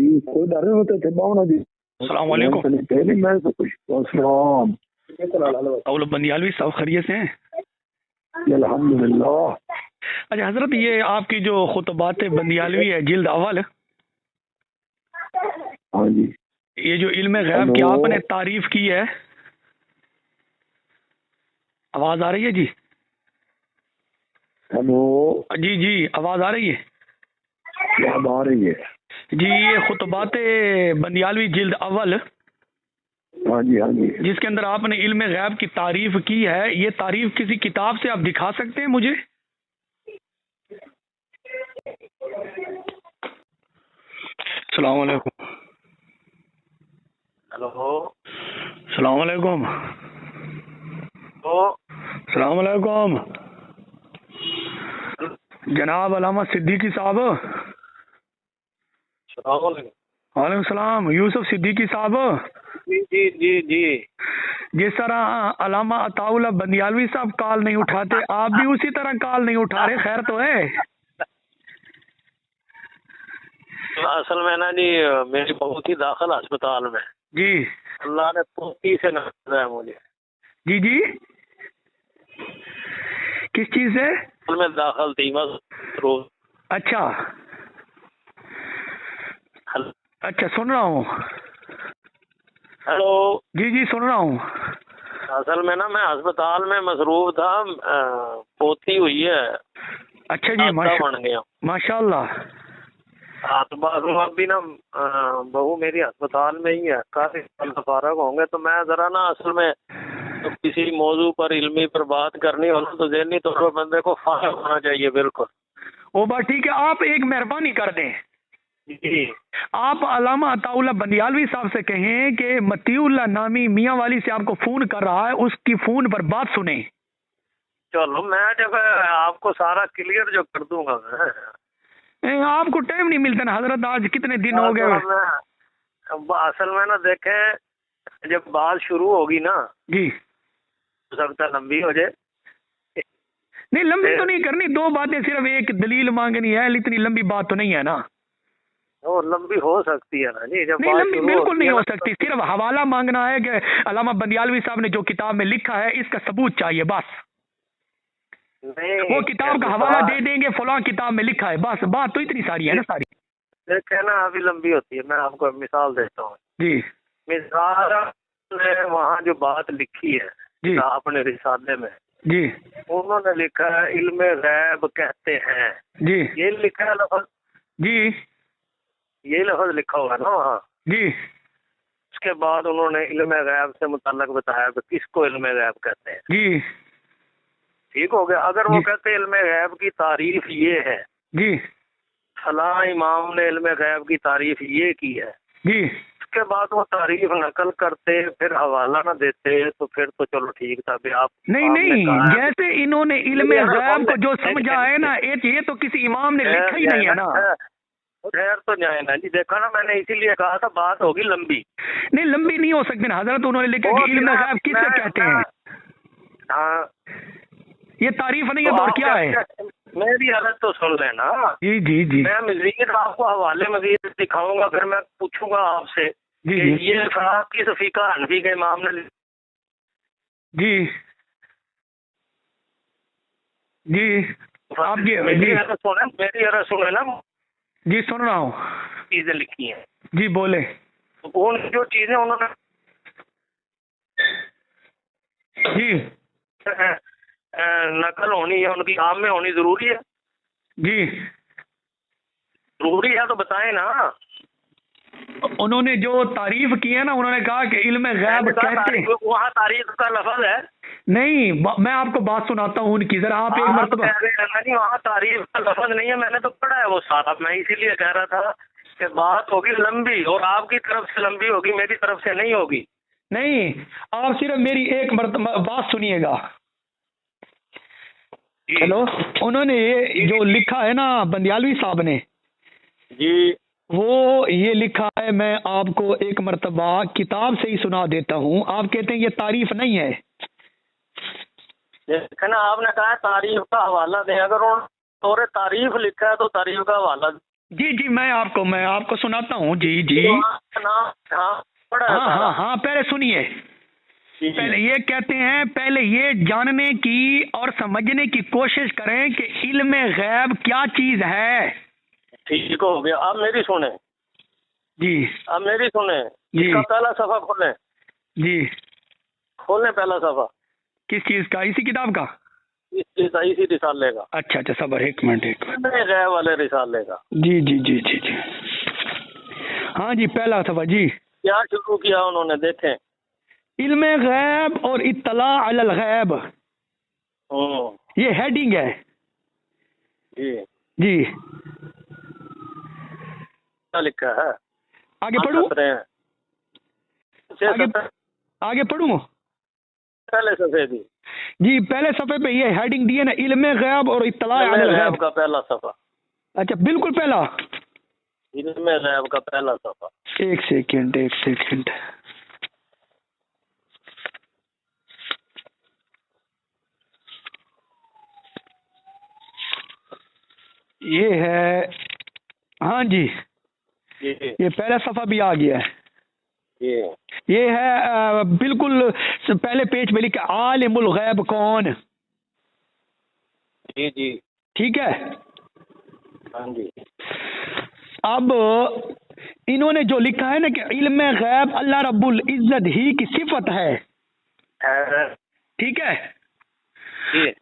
जी कोई डर नहीं होता थे बावना जी। अस्सलाम वालेकुम। पहले मैं सब कुछ सलाम अवल बंदियालवी साहब खैरियत से हैं? अल्हम्दुलिल्लाह। अच्छा हजरत, ये आपकी जो खुतबात बंदियालवी है जिल्द अव्वल, हाँ जी। ये जो इल्म गैब की हेलो। आपने तारीफ की है, आवाज आ रही है जी? हेलो। जी जी आवाज आ रही है क्या आ रही है? जी। ये खुतबात बंदियालवी जिल्द अव्वल, हाँ जी हाँ जी। जिसके अंदर आपने इल्म गैब की तारीफ की है, ये तारीफ किसी किताब से आप दिखा सकते हैं मुझे? अस्सलाम वालेकुम। हेलो। अस्सलाम वालेकुम। तो अस्सलाम वालेकुम जनाब अलामा सिद्दीकी साहब। वालेकुम सलाम। यूसुफ सिद्दीकी साहब। जी जी जी जी। जिस तरह अलामा अताउल्लाह बंदियालवी साहब कॉल नहीं उठाते, आप भी उसी तरह कॉल नहीं उठा रहे, खैर तो है? तो असल में ना जी, मेरी बहू थी दाखिल अस्पताल में। जी अल्लाह ने पोती से नवाजा है मुझे। जी जी। किस चीज से? अस्पताल में दाखिल थी बस रोज। अच्छा हेलो। अच्छा, सुन रहा हूँ। हेलो। जी जी सुन रहा हूँ। असल में ना मैं अस्पताल में मसरूफ था, पोती हुई है। अच्छा जी, बन गया माशाल्लाह। तो बस अभी ना बहू मेरी अस्पताल में ही है, काफी फारग होंगे तो मैं जरा ना असल में तो किसी मौजू पर इल्मी पर बात करनी हो तो ज़हनी तौर पर बंदे को फारग होना चाहिए। बिल्कुल वो बात ठीक है। आप एक मेहरबानी कर दें, जी। आप अलामा अताउल्लाह बंदियालवी साहब से कहें कि मतीउल्लाह नामी मियाँ वाली से आपको फोन कर रहा है, उसकी फोन पर बात सुने। चलो मैं जब आपको सारा क्लियर जो कर दूंगा मैं। आपको टाइम नहीं मिलता ना हजरत, आज कितने दिन हो गए? असल में ना देखें, जब बात शुरू होगी ना जी। हो सकता लंबी हो जाए। नहीं लंबी तो नहीं करनी, दो बातें सिर्फ, एक दलील मांगनी है, इतनी लंबी बात तो नहीं है ना। वो लंबी हो सकती है ना जी, जब नहीं बात लंबी शुरू बिल्कुल नहीं है हो ना। सकती, सिर्फ हवाला मांगना है कि अलामा बंदियालवी साहब ने जो किताब में लिखा है इसका सबूत चाहिए बस। नहीं वो किताब का हवाला दे देंगे, फलां किताब में लिखा है, बस। बात तो इतनी सारी है ना सारी। देखे ना अभी लंबी होती है। मैं आपको मिसाल देता हूँ जी मिसाल ने वहाँ जो बात लिखी है जी आपने रिसाले में, जी उन्होंने लिखा है इल्म गैब कहते हैं। जी ये लिखा है लफ्ज, जी ये लफ्ज लिखा हुआ है ना वहाँ। जी। उसके बाद उन्होंने इल्म गैब से मुताल्लिक बताया कि किसको इल्म गैब कहते हैं। जी ठीक हो गया। अगर वो कहते हैं इल्म गैब की तारीफ ये है, जी फलां इमाम ने इल्म गैब की तारीफ ये की है, जी। उसके बाद वो तारीफ नकल करते फिर हवाला ना देते तो फिर तो चलो ठीक था। भी आप नहीं नहीं, जैसे इन्होंने इल्म गैब को जो समझा है ना, ये तो किसी इमाम ने लिखा ही नहीं है ना। खैर तो जाए ना जी। देखा ना, मैंने इसीलिए कहा था बात होगी लंबी। नहीं लंबी नहीं हो सकती ना हजरत, उन्होंने लिखा कि इल्म गैब किसे कहते हैं। हाँ ये तारीफ नहीं है तो और क्या है? मेरी हालत तो सुन लेना। जी जी जी मैं मजीद आपको हवाले मजीद दिखाऊंगा, फिर मैं पूछूंगा आपसे जी कि जी ये साहब की सफीका हनफी के इमाम ने जी जी। आप जी मेरी हालत सुने ना जी सुन रहा हूँ। चीजें लिखी हैं जी बोले। तो उन जो चीजें उन्होंने जी नकल होनी है उनकी आम में होनी जरूरी है। जी जरूरी है तो बताएं ना। उन्होंने जो तारीफ की है ना, उन्होंने कहा कि इल्म गैब कहते हैं। वहाँ तारीफ का लफ्ज है नहीं, मैं आपको बात सुनाता हूँ उनकी, जरा आप एक मरतबा। नहीं वहाँ तारीफ का लफ्ज नहीं है, मैंने तो पढ़ा है वो सारा। मैं इसीलिए कह रहा था कि बात होगी लंबी, और आपकी तरफ से लंबी होगी, मेरी तरफ से नहीं होगी। नहीं, आप सिर्फ मेरी एक मरतबा बात सुनिएगा। हेलो। उन्होंने ये जो लिखा है ना बंदियालवी साहब ने जी, वो ये लिखा है, मैं आपको एक मरतबा किताब से ही सुना देता हूँ। आप कहते हैं ये तारीफ नहीं है। देखा ना, आपने कहा तारीफ का हवाला दें। अगर उन्होंने तारीफ लिखा है तो तारीफ का हवाला। जी जी, मैं आपको सुनाता हूँ। जी जी, हाँ, पहले सुनिए। पहले ये कहते हैं, पहले ये जानने की और समझने की कोशिश करें कि इल्म गैब क्या चीज है। ठीक हो गया, अब मेरी सुने जी जी। इसका पहला सफा खोलें जी। पहला सफा। किस चीज का? इसी किताब का? इसी रिसाले का। अच्छा, सबर, एक मिनट। गैब वाले रिसाले का। जी जी जी जी जी, हाँ जी, पहला सफा जी। क्या शुरू किया उन्होंने, देखें। इल्म गैब और इत्तला अलल गैब, ये हेडिंग है जी जी। क्या लिखा है? आगे पढ़ूं? आगे पढ़ूं? पहले सफे दी जी, पहले सफे पे ये हेडिंग दी है ना, इल्म गैब और इत्तला अलल गैब का पहला सफा। अच्छा, बिल्कुल पहला इल्म गैब का पहला सफा। एक सेकंड। ये है, हाँ जी, ये पहला सफा भी आ गया है। ये है बिल्कुल पहले पेज पे लिखा, आलिमुल गैब कौन। जी ठीक है। हाँ जी। अब इन्होंने जो लिखा है ना कि इल्म गैब अल्लाह रब्बुल इज्जत ही की सिफत है, ठीक है,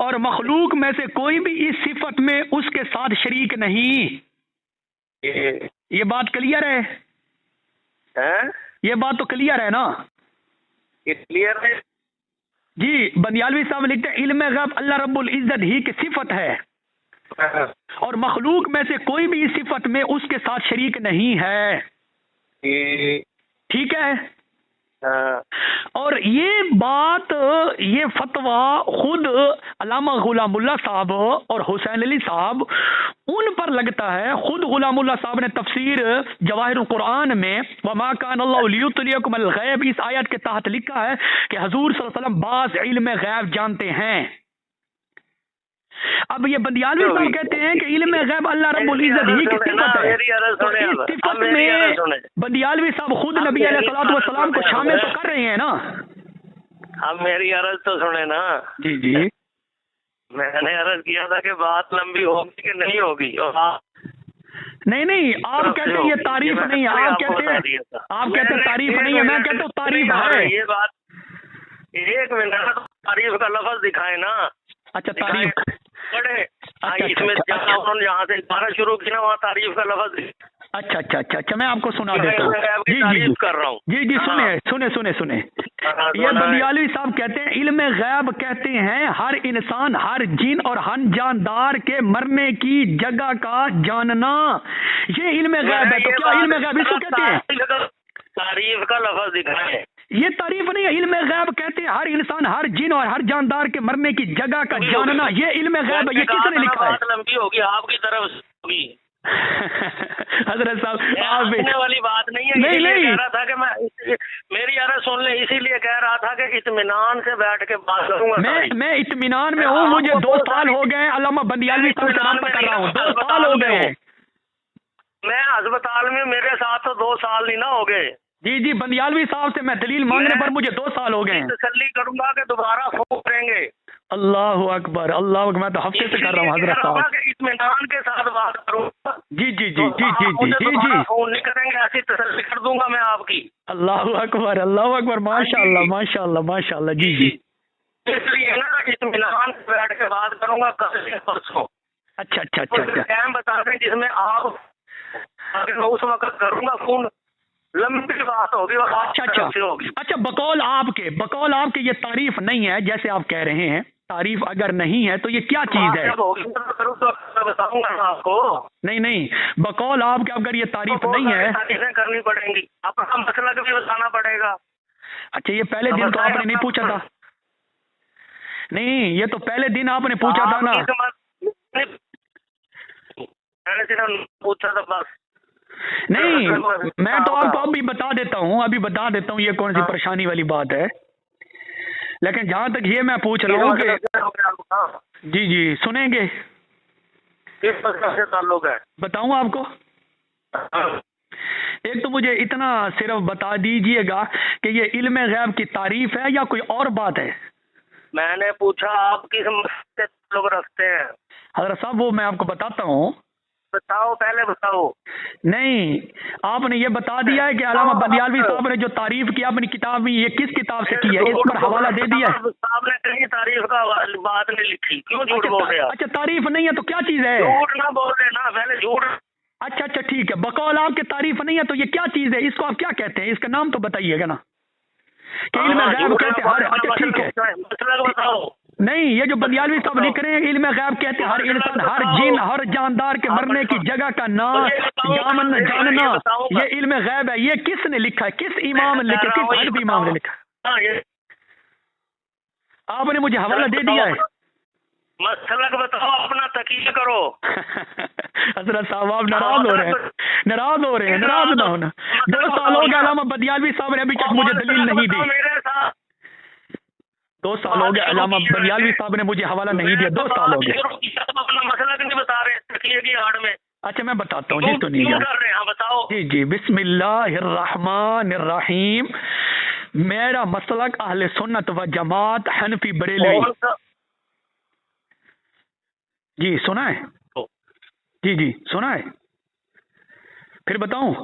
और मखलूक में से कोई भी इस सिफत में उसके साथ शरीक नहीं। ये बात क्लियर है? ये बात तो क्लियर है ना? क्लियर है जी। बंदियालवी साहब लिखते हैं, इल्म गैब अल्लाह रब्बुल इज्जत ही की सिफत है और मखलूक में से कोई भी इस सिफत में उसके साथ शरीक नहीं है। ठीक है। और ये बात, ये फतवा खुद अल्लामा गुलामुल्लाह साहब और हुसैन अली साहब उन पर लगता है। खुद गुलामुल्लाह साहब ने तफसीर जवाहिरुल कुरान में वमा कान अल्लाहु लियुत्लियकुम अल गैब, इस आयत के तहत लिखा है कि हुजूर सल्लल्लाहु अलैहि वसल्लम बाज़ इल्म गैब जानते हैं। अब ये बंदियालवी साहब कहते हैं कि इल्म गैब अल्लाह रब्बुल इज्जत ही की सिफत है, तो इस सिफत में बंदियालवी साहब खुद नबी अलैहिस्सलातु वस्सलाम को शामिल तो कर रहे हैं ना। अब मेरी अर्ज तो सुने ना। जी जी, मैंने अर्ज किया था कि बात लंबी होगी कि नहीं होगी, और नहीं, आप कहते हैं ये तारीफ नहीं है, आप कहते हैं तारीफ नहीं है, मैं कहता हूँ तारीफ है। ये बात, एक मिनट, तारीफ का लफ्ज दिखाए ना। अच्छा, तारीफ पढ़े। इसमें जहाँ से गाना शुरू किया वहाँ तारीफ का लफ्ज। अच्छा, मैं आपको सुना देता हूँ। जी कर रहा हूँ। जी, सुने। ये बंदियालवी साहब कहते हैं, इल्म गैब कहते हैं हर इंसान, हर जिन और हर जानदार के मरने की जगह का जानना, ये इल्म गैब है। तो क्या इल्म गैब इसको कहते हैं? तारीफ का लफ्ज दिखाए। ये तारीफ नहीं है। इल्म गैब कहते हैं हर इंसान, हर जिन और हर जानदार के मरने की जगह का जानना, ये इल्म गैब है। ये किसने लिखा है? लंबी होगी आपकी तरफ से होगी। हजरत साहब, आप वाली बात नहीं है। नहीं कह रहा था कि मैं मेरी अर्ज सुन ले, इसीलिए कह रहा था कि इत्मीनान से बैठ के बात करूंगा। मैं इत्मीनान में हूँ। मुझे 2 साल हो गए अल्लामा बंदियालवी साहब से रब्ता कर रहा हूँ। 2 साल हो गए। मैं अस्पताल में, मेरे साथ तो 2 साल नहीं ना हो गए। जी, बंदियालवी साहब से मैं दलील मांगने पर मुझे 2 साल हो गए हैं। तसल्ली करूंगा कि दोबारा फोन करेंगे। अल्लाह अकबर, मैं तो हफ्ते से कर रहा हूँ हजरत साहब। इत्मीनान के साथ बात करूंगा। जी, फोन नहीं करेंगे, ऐसी तसल्ली कर दूंगा मैं आपकी। अल्लाह अकबर, माशाल्लाह। जी। इसलिए ना इत्मीनान से बैठ के बात करूंगा कल से परसों। अच्छा। टाइम बता दें जिसमें आप, उस वक्त करूंगा फोन। लंबी बात होगी। अच्छा, बकौल आपके ये तारीफ नहीं है जैसे आप कह रहे हैं। तारीफ अगर नहीं है तो ये क्या चीज है? बताऊंगा आपको। नहीं, बकौल आपके अगर ये तारीफ नहीं है, करनी पड़ेगी, अपना मसला भी बताना पड़ेगा। अच्छा, ये पहले दिन तो आपने नहीं पूछा था? नहीं, ये तो पहले दिन आपने पूछा था ना। मैंने सिर्फ पूछा था बस। नहीं, मैं तो आपको अभी बता देता हूँ ये कौन सी परेशानी वाली बात है। लेकिन जहाँ तक ये मैं पूछ रहा हूँ कि जी सुनेंगे? किस मसले से ताल्लुक है? बताऊँ आपको? हाँ। एक तो मुझे इतना सिर्फ बता दीजिएगा कि ये इल्म गैब की तारीफ है या कोई और बात है? मैंने पूछा आप किस मसले से लोग रखते हैं? हजरत साहब वो मैं आपको बताता हूँ। बताओ, पहले बताओ। नहीं, आपने ये बता दिया है कि अल्लामा बंदियालवी साहब ने जो तारीफ की अपनी किताब में, ये किस किताब से की है, इस पर हवाला दे दिया है? साहब ने कहीं तारीफ का बात नहीं लिखी, क्यों झूठ बोल रहे हैं? अच्छा, तारीफ नहीं है तो क्या चीज है? झूठ ना बोल रहे ना, पहले झूठ। अच्छा अच्छा ठीक है, बकौल आपके तारीफ नहीं है तो ये क्या चीज है, इसको आप क्या कहते हैं, इसका नाम तो बताइएगा ना। कि इल्म गैब कहते हैं हर, अच्छा ठीक है, बताओ। नहीं ये जो बंदियालवी साहब लिख रहे हैं इल्म गैब कहते हैं हर इंसान, हर जिन, हर जानदार के मरने की जगह का नाम जानना, ये इल्म गैब है। ये किसने लिखा है, किस इमाम ने लिखा, किस हनफी इमाम ने लिखा? आपने मुझे हवाला दे दिया है। मसलक बताओ, अपना तकीया करो। हजरत साहब आप नाराज हो रहे हैं, नाराज हो रहे हैं, नाराज ना होना। 2 साल हो गए अल्लामा बंदियालवी साहब ने अभी तक मुझे दलील नहीं दी। 2 साल हो गए अल्लामा बंदियालवी साहब ने मुझे हवाला नहीं दिया, 2 साल हो गए। अपना मसला नहीं बता रहे तकिए की आड़ में। अच्छा मैं बताता हूँ जी, सुनिए। बताओ जी जी, बिस्मिल्लाहिर्रहमानिर्रहीम। मेरा मसलक अहले सुन्नत व जमात हनफी बरेलवी। जी सुना है? जी जी सुना है, फिर बताऊं?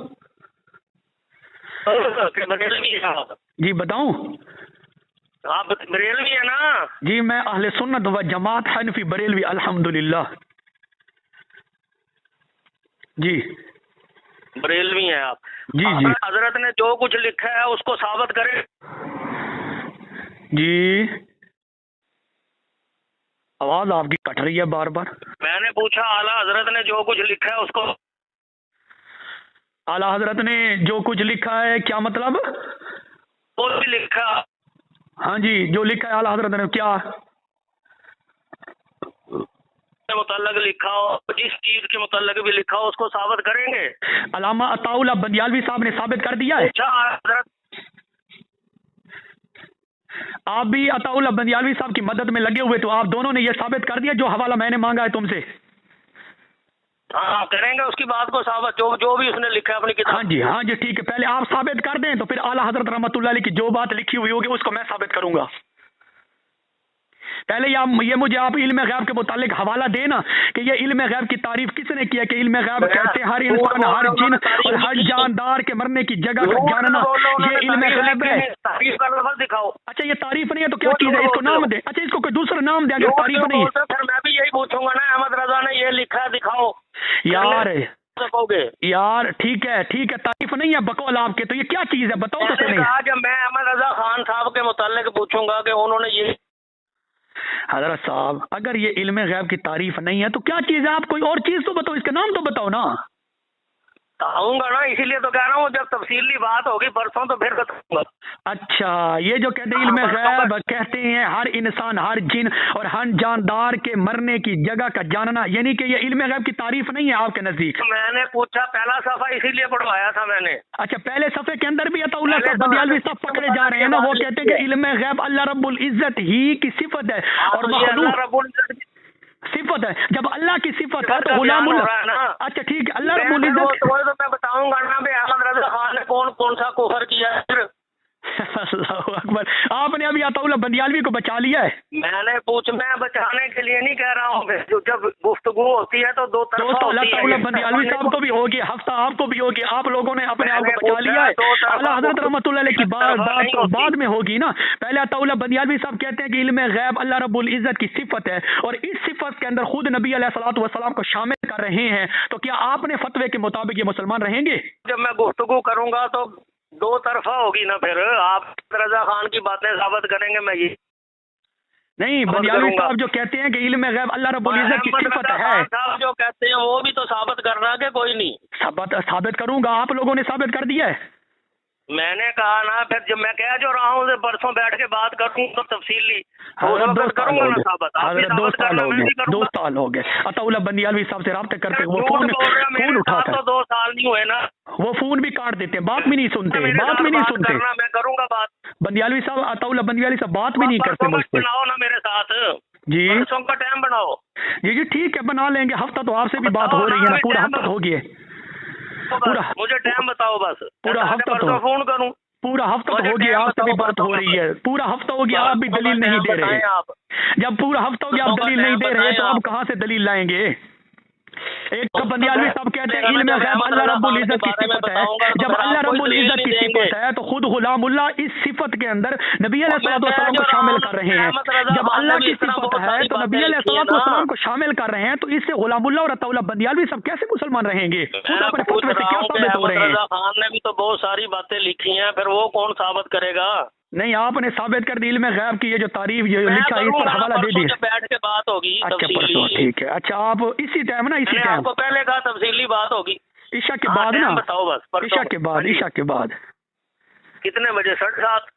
जी बताऊं? आप बरेलवी है ना? जी मैं अहले सुन्नत व जमात हनफी बरेलवी अल्हम्दुलिल्लाह। जी बरेलवी हैं आप? जी जी। हजरत ने जो कुछ लिखा है उसको साबित करें। जी आवाज आपकी कट रही है बार बार। मैंने पूछा आला हजरत ने जो कुछ लिखा है उसको। आला हजरत ने जो कुछ लिखा है क्या मतलब? वो भी लिखा। हाँ जी, जो लिखा है आला हजरत ने क्या मुतल्लक लिखा हो, जिस चीज के मुतल्लक भी लिखा हो उसको साबित करेंगे। अल्लामा अताउल्लाह बंदियालवी साहब ने साबित कर दिया है। आप भी अताउल्लाह बंदियालवी साहब की मदद में लगे हुए, तो आप दोनों ने यह साबित कर दिया जो हवाला मैंने मांगा है तुमसे। हाँ करेंगे उसकी बात को साबित, जो भी उसने लिखा है अपनी किताब। हाँ जी ठीक है, पहले आप साबित कर दें तो फिर आला हजरत रहमतुल्लाह अलैह की जो बात लिखी हुई होगी उसको मैं साबित करूंगा। पहले ये मुझे आप इल्म गैब के मुतालिक हवाला देना कि ये इल्म गैब की तारीफ किसने किया, कि इल्म गैब कहते हैं हर इंसान, हर जिन और हर जानदार के मरने की जगह का जानना, ये इल्म गैब है। तारीफ का लफ्ज़ दिखाओ। अच्छा ये तारीफ नहीं है तो क्या चीज है, इसको नाम दे। अच्छा इसको कोई दूसरा नाम दे अगर तारीफ नहीं है। फिर मैं भी यही पूछूंगा ना, अहमद रजा ने ये लिखा दिखाओ। यार ठीक है तारीफ नहीं है बकौल आपके, तो ये क्या चीज है बताओ तो सही। कहा कि मैं अहमद रजा खान साहब के मुतालिक पूछूंगा कि उन्होंने ये। हजरत साहब अगर ये इल्म गैब की तारीफ नहीं है तो क्या चीज है, आप कोई और चीज तो बताओ, इसका नाम तो बताओ ना। आऊंगा ना, इसीलिए तो कह रहा हूँ जब तफसीली बात होगी परसों तो फिर बताऊंगा। अच्छा ये जो कहते हैं इल्म गैब कहते हैं हर इंसान, हर जिन और हर जानदार के मरने की जगह का जानना, यानी कि ये इल्म गैब की तारीफ नहीं है आपके नजदीक? मैंने पूछा पहला सफा इसीलिए पढ़वाया था मैंने। अच्छा पहले सफे के अंदर भी अताउल्लाह साहब बंदियालवी साहब पकड़े जा रहे हैं ना, वो कहते हैं कि इल्म गैब अल्लाह रब्बुल इज्जत ही की सिफत है और मखलूक सिफत है। जब अल्लाह की सिफत है तो गुलामुल। अच्छा ठीक है, अल्लाह रब्बुल इज्जत। तो मैं बताऊंगा ना भी अहमद रजा खान ने कौन कौन सा कुफर किया है। अल्लाहु अकबर, आपने अभी अताउल्लाह बंदियालवी को बचा लिया है। मैं बचाने के लिए नहीं कह रहा हूँ, जब गुफ्तगू होती है तो दो तरफा होती है। अताउल्लाह बंदियालवी साहब को भी होगी, हफ्ता आपको भी होगी, आप लोगों ने अपने आप को बचा लिया है। आला हजरत रहमतुल्लाह अलैह की बात बाद में होगी ना। पहले अताउल्लाह बंदियालवी साहब कहते हैं कि इल्म गैब अल्लाह रब्बुल इज्जत की सिफत है और इस सिफत के अंदर खुद नबी अलैहिस्सलातु वस्सलाम को शामिल कर रहे हैं, तो क्या आपने फतवे के मुताबिक ये मुसलमान रहेंगे? जब मैं गुफ्तगू करूंगा तो दो तरफा होगी ना, फिर आप रजा खान की बातें साबित करेंगे। मैं ये नहीं, बंदियालवी साहब जो कहते हैं कि इल्म गैब अल्लाह रब्बुल इज्जत की सिफत है, साहब जो कहते हैं वो भी तो साबित करना के कोई नहीं। साबित करूंगा, आप लोगों ने साबित कर दिया है। मैंने कहा ना, फिर जब मैं कह जो रहा हूँ परसों बैठ के बात करूंगा तो तफसीली करूंगा ना साबित। 2 साल हो गए अताउल्लाह बंदियालवी साहब से राब्ते करते, वो फोन उठाकर तो 2 साल नहीं हुए ना, वो फोन भी काट देते, बात भी नहीं सुनते, मैं करूंगा बात। बंदियालवी साहब अताउल्लाह बंदियालवी साहब बात भी नहीं करते मुझसे। बनाओ ना मेरे साथ जी, परसों का टाइम बनाओ। जी ठीक है बना लेंगे, हफ्ता तो आपसे भी बात हो रही है ना, पूरा हफ्ता हो गया। पूरा मुझे टाइम बताओ बस, पूरा हफ्ता तो फोन करूं, पूरा हफ्ता तो हो गया, आपसे भी बात हो रही है, पूरा हफ्ता हो गया, आप भी दलील नहीं दे रहे। आप जब पूरा हफ्ता हो गया आप दलील नहीं दे रहे तो आप कहाँ से दलील लाएंगे? एक तो बंदियालवी साहब कहते हैं इल्म गैब अल्लाह रब्बुल इज्जत की सिफत है। जब अल्लाह रब्बुल इज्जत की सिफत है तो खुद गुलामुल्लाह इस सिफत के अंदर नबी अलैहिस्सलाम को शामिल कर रहे हैं। जब अल्लाह की सिफत है तो नबी अलैहिस्सलाम को शामिल कर रहे हैं, तो इससे गुलामुल्लाह और अताउल्लाह बंदियालवी सब कैसे मुसलमान रहेंगे? खुद अपने फतवे से क्या साबित हो रहे हैं? खान ने भी तो बहुत सारी बातें लिखी हैं, फिर वो कौन साबित करेगा? नहीं, आपने साबित कर दी इल्म गैब की, ये जो तारीफ ये लिखा है इस पर हवाला दे दिया। बैठ के बात होगी। अच्छा परसों, ठीक है। अच्छा आप इसी टाइम ना, इसी टाइम आपको पहले कहा तफसीली बात होगी ईशा के बाद ना, बताओ बस। ईशा के बाद, ईशा के बाद कितने बजे? 7:30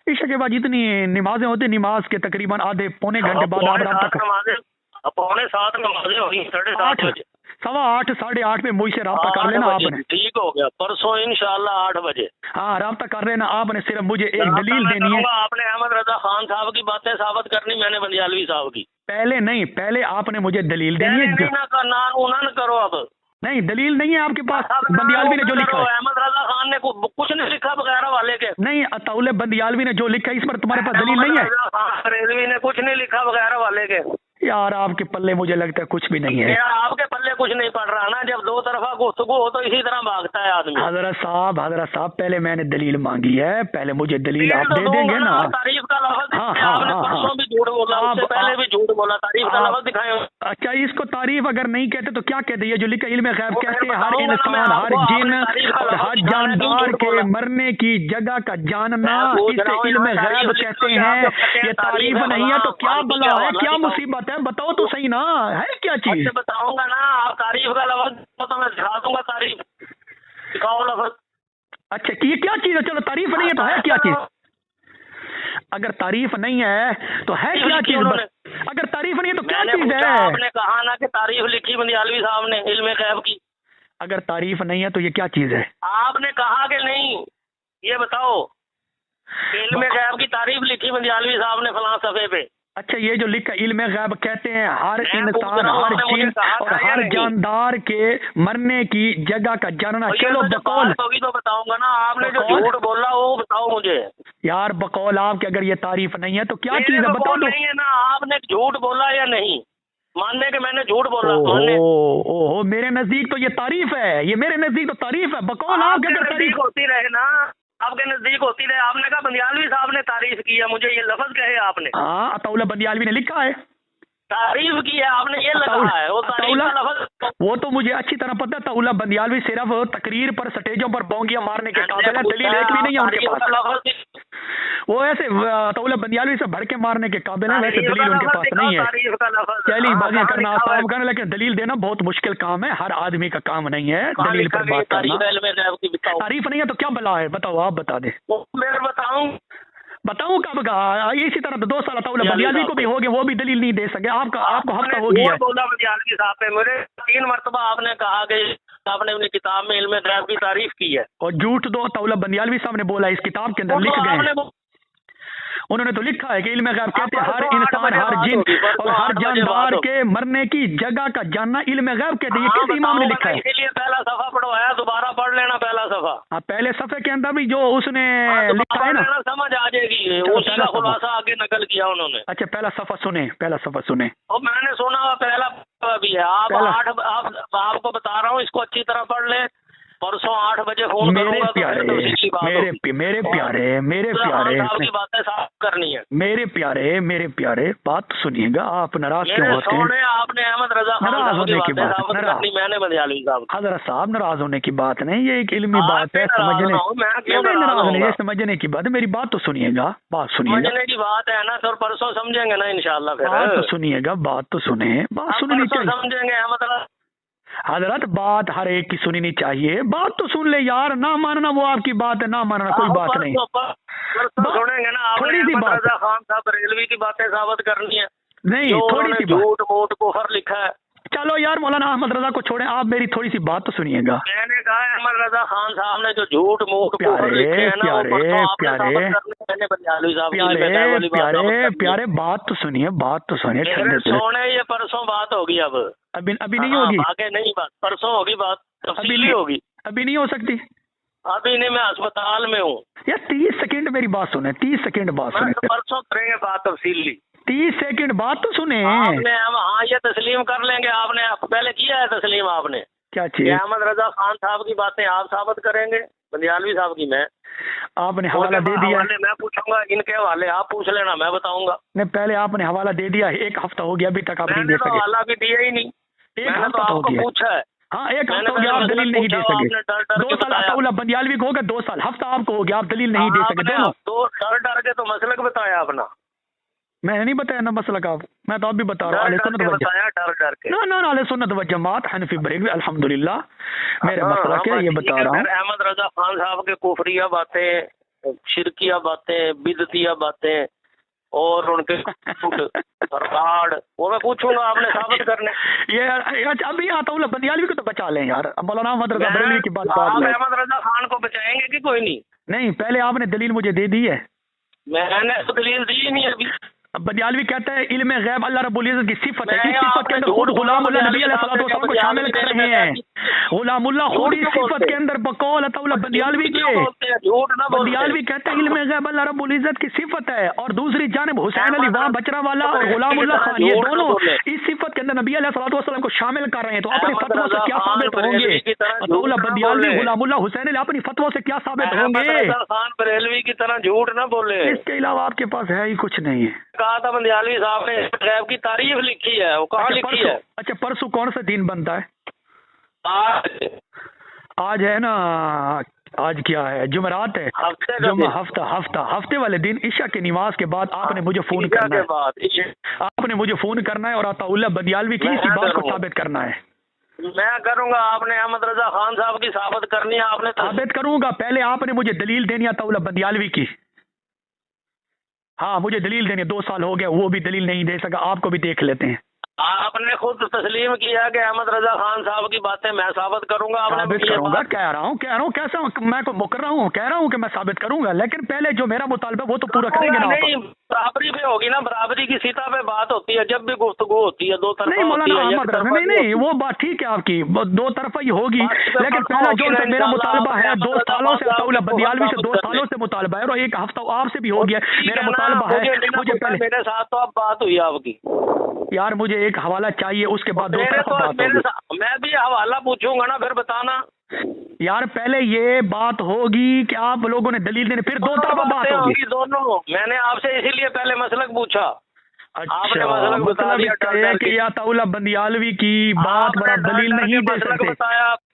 ईशा के बाद जितनी नमाजें होती, नमाज के तकरीबन आधे पौने घंटे बाद आप रब्ता नमाजें, 6:45 नमाजें होगी, 8:30 बजे, 8:15 8:30 पे मुझसे रब्ता कर लेना आपने। ठीक हो गया, परसों इंशाल्लाह 8 बजे। हाँ रब्ता कर लेना आपने, सिर्फ मुझे एक दलील देनी है। आपने अहमद रजा खान साहब की बातें साबित करनी, मैंने बंदियालवी साहब की। पहले नहीं, पहले आपने मुझे दलील देनी है। ना करो अब, नहीं दलील नहीं है आपके पास। बंदियालवी ने जो लिखा है, अहमद रजा खान ने कुछ नहीं लिखा बगैर वाले के। नहीं अताउल्लाह बंदियालवी ने जो लिखा है इस पर तुम्हारे पास दलील नहीं है? रेलवी ने कुछ नहीं लिखा बगैर वाले के। यार आपके पल्ले मुझे लगता है कुछ भी नहीं है। यार आपके पल्ले कुछ नहीं पड़ रहा ना, जब दो तरफा गुफ्तगू हो तो इसी तरह भागता है आदमी। हजरत साहब पहले मैंने दलील मांगी है, पहले मुझे दलील आप दे देंगे ना। तारीफ का लफ्ज़ आपने परसों भी झूठ बोला, उससे पहले भी झूठ बोला, तारीफ का लफ्ज़ दिखाए। अच्छा इसको तारीफ अगर नहीं कहते तो क्या कहते? ये जो लिखा इल्म गैब कहते हैं हर इंसान, हर जिन और हर जानदार के मरने की जगह का जानना, इसे इल्म गैब कहते हैं। ये तारीफ नहीं है तो क्या बला है, क्या मुसीबत है? बताओ तो सही ना, है क्या चीज? बताऊंगा ना, आप तारीफ का लफ्ज़ तो मैं दिखा दूंगा, तारीफ दिखाओ लफ्ज़। अच्छा कि ये क्या चीज है? चलो तारीफ नहीं है तो है क्या चीज? अगर तारीफ नहीं है तो है क्या चीज? अगर तारीफ नहीं है तो क्या चीज है? आपने कहा ना कि तारीफ लिखी बंदियालवी साहब ने इल्म गैब की। अगर तारीफ नहीं है तो ये क्या चीज है? आपने कहा कि नहीं, ये बताओ। इल्म गैब की तारीफ लिखी बंदियालवी साहब ने फलां सफे पे। अच्छा ये जो लिखा इल्म गैब कहते हैं हर इंसान, हर जिन और हर जानदार के मरने की जगह का जानना। चलो बकौल होगी तो बताऊंगा ना, आपने जो झूठ बोला वो बताओ मुझे। यार बकौल आपकी अगर ये तारीफ नहीं है तो क्या चीज है? बताओ। नहीं है ना, आपने झूठ बोला या नहीं? मानने के मैंने झूठ बोला। ओहो मेरे नजदीक तो ये तारीफ है, ये मेरे नजदीक तो तारीफ है। बकौल आपकी अगर तारीफ होती रहे ना, आपके नजदीक होती रहे। आपने कहा बंदियालवी साहब ने तारीफ की है, मुझे ये लफ्ज कहे आपने। हाँ अताउल्लाह बंदियालवी ने लिखा है, तारीफ की है आपने, ये लगा है वो तारीफ का लफ्ज। वो तो मुझे अच्छी तरह पता है। अताउल्लाह बंदियालवी सिर्फ तकरीर पर स्टेजों पर बोंगियां मारने के काबिल है, दलील एक भी नहीं है उनके पास। वो ऐसे अताउल्लाह बंदियालवी से भड़के मारने के काबिल है, वैसे दलील उनके पास नहीं है। चलिए बाजियां करना आसान करना, लेकिन दलील देना बहुत मुश्किल काम है, हर आदमी का काम नहीं है दलील पर बात करना। तारीफ नहीं है तो क्या बला है? बताओ, आप बता दे। बताऊं कब का? इसी तरह तो 2 साल अताउल्लाह बंदियालवी को भी हो गए, वो भी दलील नहीं दे सके। आपको हफ्ता हो गया। बंदियालवी साहब पे मेरे 3 मरतबा आपने कहा कि आपने अपनी किताब में इल्म गैब की तारीफ की है, और झूठ दो अताउल्लाह बंदियालवी साहब ने बोला, इस किताब के अंदर लिख गए। उन्होंने तो लिखा है कि इल्म गैब कहते हैं हर इंसान, हर जिन और हर जानदार के मरने की जगह का जानना इल्म गैब कहते हैं। ये किस इमाम ने लिखा है? इसीलिए पहला सफा पढ़वाया, दोबारा पढ़ लेना पहला सफा। हाँ पहले सफे के अंदर भी जो उसने लिखा है ना, समझ आ जाएगी, उसी का खुलासा आगे नकल किया उन्होंने। अच्छा पहला सफा सुने, पहला सफा सुने। और मैंने सुना पहला भी है। आपको बता रहा हूँ, इसको अच्छी तरह पढ़ ले। परसों 8 बजे फोन मेरे प्यारे की बातें साफ करनी है। मेरे प्यारे बात सुनिएगा, आप नाराज क्यों होते हैं? आपने अहमद रजा नाराज होने की बात, मैंने बंदियालवी साहब। हजरत साहब नाराज होने की बात नहीं, ये एक इल्मी बात है, समझने नाराज नहीं, समझने की बात है। मेरी बात तो सुनिएगा, बात सुनिएगा। समझने की बात है ना सर, परसों समझेंगे ना इंशाल्लाह। फिर बात तो सुनिएगा, बात तो सुने, बात सुननी चाहिए। समझेंगे अहमद हजरत, बात हर एक की सुननी चाहिए। बात तो सुन ले यार, ना मानना वो आपकी बात है, ना मानना कोई बात नहीं। सुनेंगे ना, थोड़ी सी बात खान साहब रेलवे की बातें साबित करनी है। नहीं थोड़ी सी झूठ मूठ कुफर लिखा है। चलो यार मौलाना अहमद रजा को छोड़े, आप मेरी थोड़ी सी बात तो सुनिएगा। मैंने कहा अहमद रजा खान साहब ने जो झूठ मूठ प्यारे बात तो सुनिए, बात तो सुनिए। सोने ये परसों बात होगी, अब अभी नहीं होगी, आगे नहीं बात, परसों होगी बात, तफसीली होगी। अभी नहीं हो सकती? अभी नहीं, मैं अस्पताल में हूँ। यार 30 सेकंड मेरी बात सुने, 30 सेकंड बात मैं सुने, तो परसों करेंगे बात तफसीली। 30 सेकंड बात तो सुने। आपने हम हाँ ये तस्लीम कर लेंगे, आपने पहले किया है तस्लीम आपने क्या कि चीज? अहमद रजा खान साहब की बातें आप साबित करेंगे, बंदियालवी साहब की मैं। आपने हवाला दे दिया। हवाले मैं पूछूंगा, इनके हवाले आप पूछ लेना, मैं बताऊंगा। नहीं, पहले आपने हवाला दे दिया, 1 हफ्ता हो गया, अभी तक आप नहीं मैंने दे तो सके। हवाला भी दिया ही नहीं, 1 मैंने तो हफ्ता हो आपको गया। पूछा है। हाँ 1 मैंने हफ्ता हो गया, आप पहले दलील नहीं दे पूछा, सके। आपने डर डर 2 के साल बताया। अताउल्लाह बंदियालवी को हो गया, 2 साल, हफ्ता आपको हो गया, आप दलील नहीं दे सके आपने दोनों। तो डर डर के तो मसलक बताया अपना। मैंने नहीं बताया ना मसला का, मैं तो आप भी बता रहा हूँ। डर डर के बताया, डर डर के। ना अहले सुन्नत व जमात हनफी बरेलवी अल्हम्दुलिल्लाह मेरे मसला के ये बता रहा हूँ। अहमद रजा खान साहब के कुफरिया बातें, शिरकिया बातें, बिदतिया बातें और उनके राड वो मैं पूछूंगा, आपने साबित करने। ये अभी अताउल्लाह बंदियालवी को तो बचा लें यार, मौलाना अहमद रजा बरेलवी की बात आप बात अहमद रजा खान को बचाएंगे कि कोई नहीं? नहीं, पहले आपने दलील मुझे दे दी है। मैंने तो दलील दी ही नहीं अभी। बंदियालवी कहता है इल्म गैब अल्लाह रब्बुल इज्जत की सिफत है, मैं इस सिफत के अंदर खुद गुलामुल्लाह नबी अलैहिस्सलातु वस्सलाम को शामिल कर रहे हैं। गुलामुल्लाह खुद इस सिफत के अंदर बकौल अताउल्लाह बंदियालवी के झूठ ना बोलते। बंदियालवी कहते हैं इल्म गैब अल्लाह रब्बुल इज्जत की सिफत है, और दूसरी जानिब हुसैन अली वहां बचरा वाला और गुलामुल्लाह खान ये दोनों इस सिफत के अंदर नबी अलैहिस्सलातु वस्सलाम को शामिल कर रहे हैं। तो अपने फतवा से क्या साबित होंगे? अताउल्लाह बंदियालवी गुलामुल्लाह हुसैन अली अपनी फतवा से क्या साबित होंगे? खान बरेलवी की तरह झूठ ना बोले। इसके अलावा आपके पास है ही कुछ नहीं है। कहा था बंदियालवी साहब ने गैब की तारीफ लिखी है, वो कहाँ लिखी है? अच्छा परसों कौन सा दिन बनता है? आज है ना, आज क्या है? जुमेरात है। हफ्ते वाले दिन ईशा के नमाज के बाद आपने मुझे फोन करना है। आपने मुझे फोन करना है और अताउल्लाह बंदियालवी की इसी बात को साबित करना है। मैं करूंगा, आपने अहमद रजा खान साहब की साबित करनी है। आपने साबित करूंगा, पहले आपने मुझे दलील देनी है अताउल्लाह बंदियालवी की। हाँ मुझे दलील देनी है, 2 साल हो गया वो भी दलील नहीं दे सका, आपको भी देख लेते हैं। आपने खुद तस्लीम किया कि अहमद रजा खान साहब की बातें मैं साबित करूंगा। साबित करूंगा, कह रहा हूँ कैसा मैं को मुकर रहा हूँ, कह रहा हूँ कि मैं साबित करूंगा, लेकिन पहले जो मेरा मुतालबा वो तो पूरा करेंगे ना। नहीं बराबरी पे होगी ना, बराबरी की सीता पे बात होती है, जब भी गुफ्तगू होती है 2 तरफा नहीं मौलाना अहमद रजा नहीं वो बात ठीक है आपकी, 2 तरफा ही होगी, लेकिन पहला जो मेरा मुतालबा है 2 सालों से अताउल्लाह बंदियालवी से 2 सालों से मुतालबा है, और 1 हफ्ता आपसे भी हो गया मेरा मुतालबा है। मुझे पहले मेरे साथ तो अब बात हुई आपकी यार, मुझे एक हवाला चाहिए, उसके बाद 2 तरफा बात होगी। मैं भी हवाला पूछूंगा ना, फिर बताना यार। पहले ये बात होगी कि आप लोगों ने दलील देने, फिर 2 तरफा बात होगी दोनों। मैंने आपसे इसीलिए पहले मसलक पूछा। अच्छा मतलब कि अताउल्लाह बंदियालवी की बात पर आप दलील नहीं दे सकते।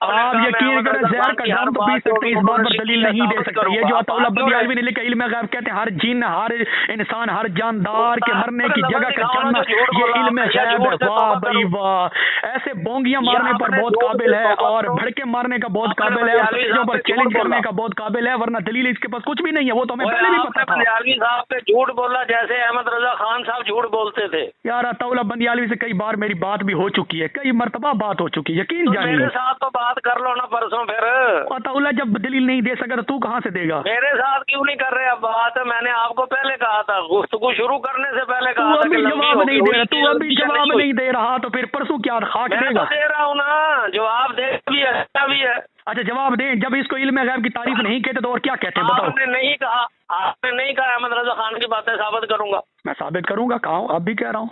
आप यकीन करें जहर का जाम तो पी सकते, इस बात पर दलील नहीं दे सकते। ये जो अताउल्लाह बंदियालवी ने लिखा इल्म गैब, कहते हैं हर जिन, हर इंसान, हर जानदार के मरने की जगह का जानना ये इल्म गैब है। वाह भाई वाह, ऐसे बोंगियां मारने पर बहुत काबिल है और भड़के मारने का बहुत काबिल है और चीजों पर चैलेंज करने का बहुत काबिल है, वरना दलील इसके पास कुछ भी नहीं है। वो तो हमें पहले भी पता था। बंदियालवी साहब पे झूठ बोला जैसे अहमद रजा खान साहब झूठ बोलते थे। यार अताउल्लाह बंदियालवी से कई बार मेरी बात भी हो चुकी है, कई मर्तबा बात हो चुकी है, यकीन जानिए। मेरे साथ तो बात कर लो ना परसों फिर। अताउल्लाह जब दलील नहीं दे सका तो तू कहाँ से देगा? मेरे साथ क्यों नहीं कर रहे अब बात? मैंने आपको पहले कहा था, गुफ्तगू शुरू करने से पहले कहा था कि जवाब नहीं दे रहा, तू अभी जवाब नहीं दे रहा, तो फिर परसों क्या खाक देगा? दे रहा हूँ ना, जवाब दे भी है, अच्छा भी है। अच्छा जवाब दे, जब इसको इल्म गैब की तारीफ नहीं कहते तो और क्या कहते हैं बताओ? आपने नहीं कहा, आपने नहीं कहा अहमद रजा खान की बातें साबित करूंगा। मैं साबित करूंगा, कहा हूँ, अब भी कह रहा हूँ।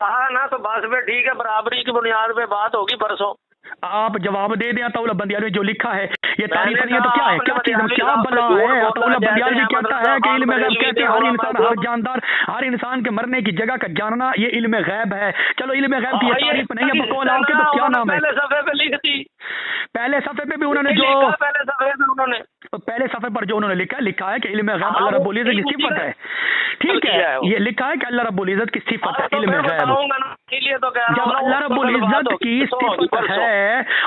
कहा ना, तो बस पे ठीक है, बराबरी की बुनियाद पे बात होगी परसों। आप जवाब दे दें अताउल्लाह बंदियालवी जो लिखा है ये तारीफ नहीं है तो क्या है? क्या चीज क्या बला है? अताउल्लाह बंदियालवी कहता है कि इल्म गैब, कहते हैं हर इंसान, हर जानदार, हर इंसान के मरने की जगह का जानना ये इल्म गैब है। चलो इल्म गैब की ये तारीफ नहीं है, बकौल आपके तो क्या नाम है? पहले सफे पे लिख दी, पहले सफे पे भी उन्होंने जो पहले सफे पे उन्होंने पहले सफे पर जो उन्होंने लिखा है कि इल्म गैब अल्लाह रब्बुल इज्जत की सिफत है। ठीक है, ये लिखा है कि अल्लाह रब्बुल इज्जत की सिफत है इल्म गैब। जब अल्लाह रब्बुल इज्जत की सिफत है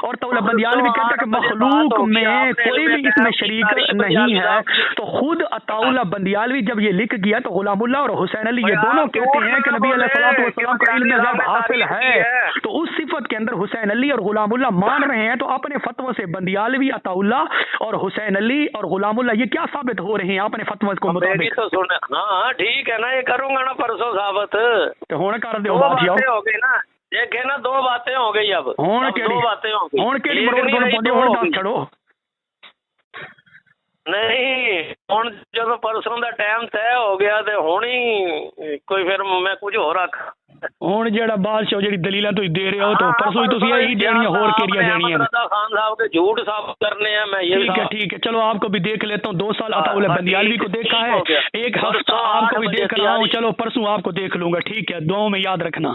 और अताउल्लाह बंदियालवी कहता है कि मखलूक में कोई भी इसमें शरीक नहीं है, तो खुद अताउल्लाह बंदियालवी जब ये लिख गया तो गुलामुल्लाह और हुसैन अली ये दोनों कहते हैं कि नबी अलैहिस्सलातु वस्सलाम को इल्म गैब हासिल है, तो उस सिफत के अंदर हुसैन अली और गुलामुल्लाह मान रहे हैं। तो अपने फतवा से बंदियालवी, अताउल्लाह और हुसैन अली और गुलामुल्लाह ये क्या साबित हो रहे हैं अपने फतवा को मुताबिक? तो सुन, हाँ ठीक है ना, ये करूंगा ना परसों साबित, तो होने कर दो बात हो गई ना। देखे ना, दो बातें हो गई अब दो बातें हो गई। ਹੁਣ ਕਿਹੜੀ ਮਰੋੜ ਤੋਂ ਪੌਂਦੇ ਹੁਣ ਦੱਸ ਛੜੋ। ਨਹੀਂ ਹੁਣ ਜਦੋਂ ਪਰਸੋਂ ਦਾ ਟਾਈਮ ਤੈਅ ਹੋ ਗਿਆ ਤੇ ਹੁਣ ਹੀ ਕੋਈ ਫਿਰ ਮੈਂ ਕੁਝ ਹੋਰ ਰੱਖ। ਹੁਣ ਜਿਹੜਾ ਬਾਦਸ਼ਾਹ ਜਿਹੜੀ ਦਲੀਲਾਂ ਤੁਸੀਂ ਦੇ ਰਹੇ ਹੋ ਤਾਂ ਪਰਸੋਂ ਹੀ ਤੁਸੀਂ ਇਹੀ ਦੇਣੀਆਂ ਹੋਰ ਕਿਹੜੀਆਂ देनियां हैं? खान साहब के झूठ साबित करने हैं मैं ये। ठीक है चलो आपको भी देख लेता हूँ। 2 साल अताउल बंदियालवी को देखा है, एक हफ्ता आपको भी देख रहा हूँ। चलो परसों आपको देख लूंगा। ठीक है, दुआओं में याद रखना।